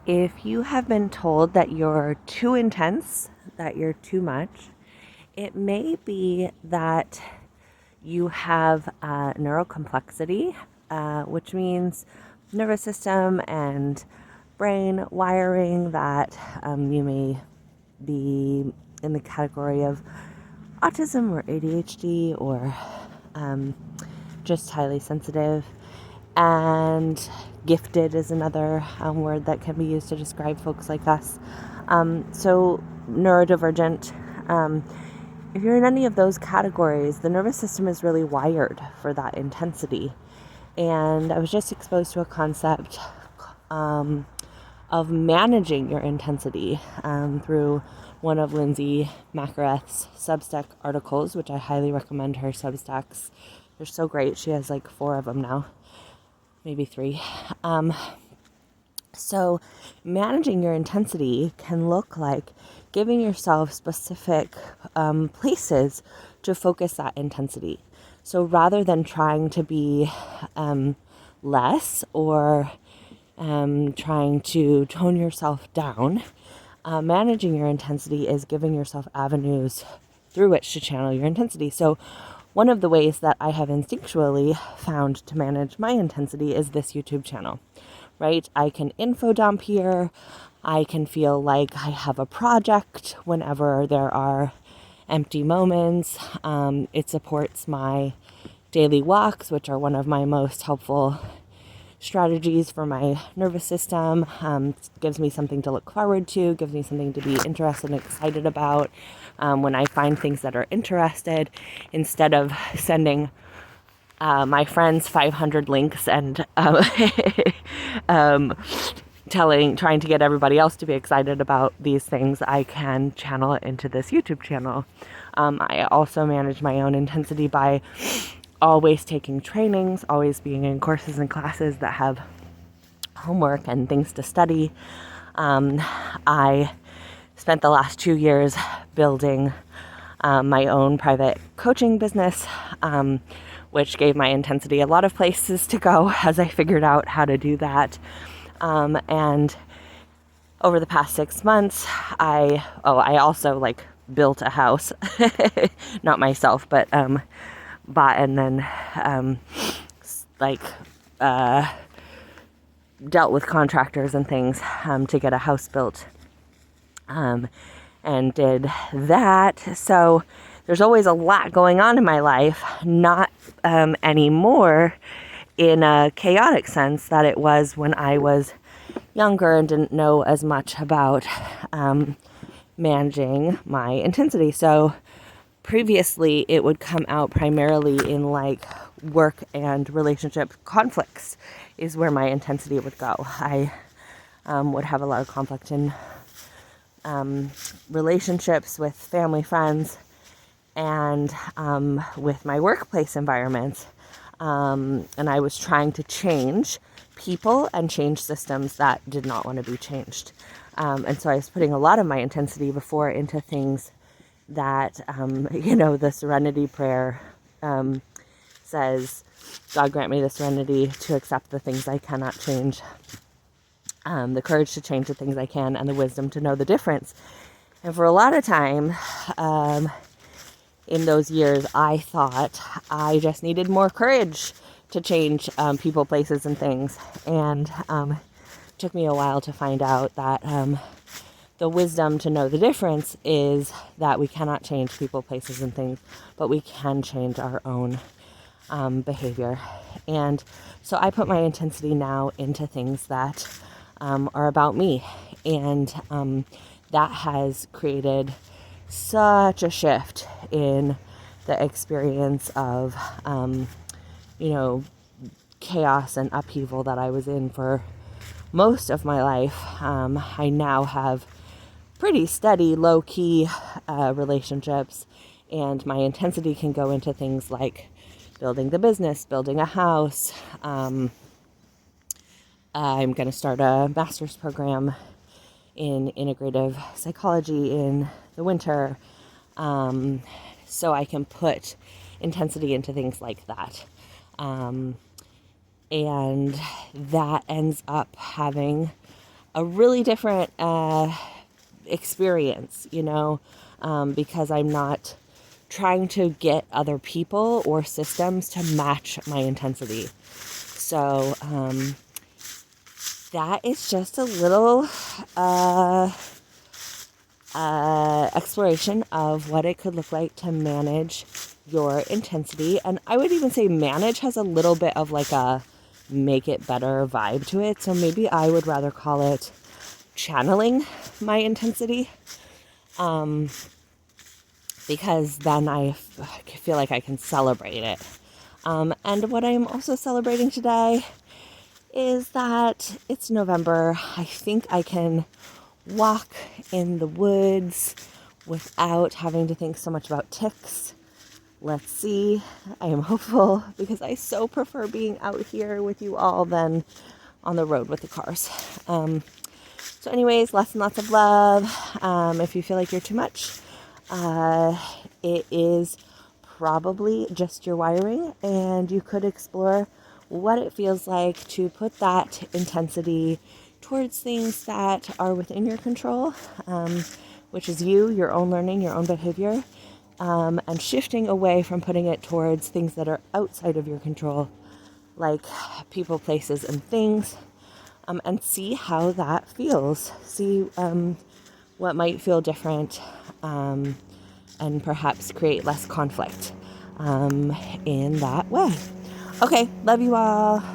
If you have been told that you're too intense, that you're too much, it may be that you have neurocomplexity, which means nervous system and brain wiring that you may be in the category of autism or ADHD or um, just highly sensitive. And gifted is another word that can be used to describe folks like us. So neurodivergent. If you're in any of those categories, the nervous system is really wired for that intensity. And I was just exposed to a concept of managing your intensity through one of Lindsay McElrath's Substack articles, which I highly recommend her Substacks. They're so great. She has like 4 of them now, maybe 3. So managing your intensity can look like giving yourself specific places to focus that intensity. So rather than trying to be less or trying to tone yourself down, managing your intensity is giving yourself avenues through which to channel your intensity. So one of the ways that I have instinctually found to manage my intensity is this YouTube channel, right? I can info dump here. I can feel like I have a project whenever there are empty moments. It supports my daily walks, which are one of my most helpful strategies for my nervous system. Gives me something to look forward to, gives me something to be interested and excited about. When I find things that are interested, instead of sending my friends 500 links and trying to get everybody else to be excited about these things, I can channel it into this YouTube channel. I also manage my own intensity by always taking trainings, always being in courses and classes that have homework and things to study. I spent the last 2 years building my own private coaching business, which gave my intensity a lot of places to go as I figured out how to do that. And over the past 6 months, I also built a house, not myself, but bought and then dealt with contractors and things to get a house built, and did that. So there's always a lot going on in my life, not anymore in a chaotic sense that it was when I was younger and didn't know as much about managing my intensity. So previously it would come out primarily in work and relationship conflicts is where my intensity would go. I would have a lot of conflict in relationships with family, friends, and with my workplace environment. And I was trying to change people and change systems that did not want to be changed. And so I was putting a lot of my intensity before into things that, the serenity prayer says, God grant me the serenity to accept the things I cannot change, the courage to change the things I can, and the wisdom to know the difference. And for a lot of time, in those years, I thought I just needed more courage to change people, places, and things. And it took me a while to find out that the wisdom to know the difference is that we cannot change people, places, and things, but we can change our own behavior. And so I put my intensity now into things that are about me. And that has created such a shift in the experience of, chaos and upheaval that I was in for most of my life. I now have pretty steady, low-key relationships, and my intensity can go into things like building the business, building a house. I'm going to start a master's program in integrative psychology in the winter, so I can put intensity into things like that. And that ends up having a really different experience, because I'm not trying to get other people or systems to match my intensity. So that is just a little exploration of what it could look like to manage your intensity. And I would even say manage has a little bit of like a make it better vibe to it. So maybe I would rather call it channeling my intensity, because then I feel like I can celebrate it. And what I'm also celebrating today is that it's November. I think I can walk in the woods without having to think so much about ticks. Let's see. I am hopeful because I so prefer being out here with you all than on the road with the cars. So anyways, lots and lots of love. If you feel like you're too much, it is probably just your wiring, and you could explore what it feels like to put that intensity towards things that are within your control, which is you, your own learning, your own behavior, and shifting away from putting it towards things that are outside of your control, like people, places, and things, and see how that feels. See what might feel different, and perhaps create less conflict in that way. Okay, love you all.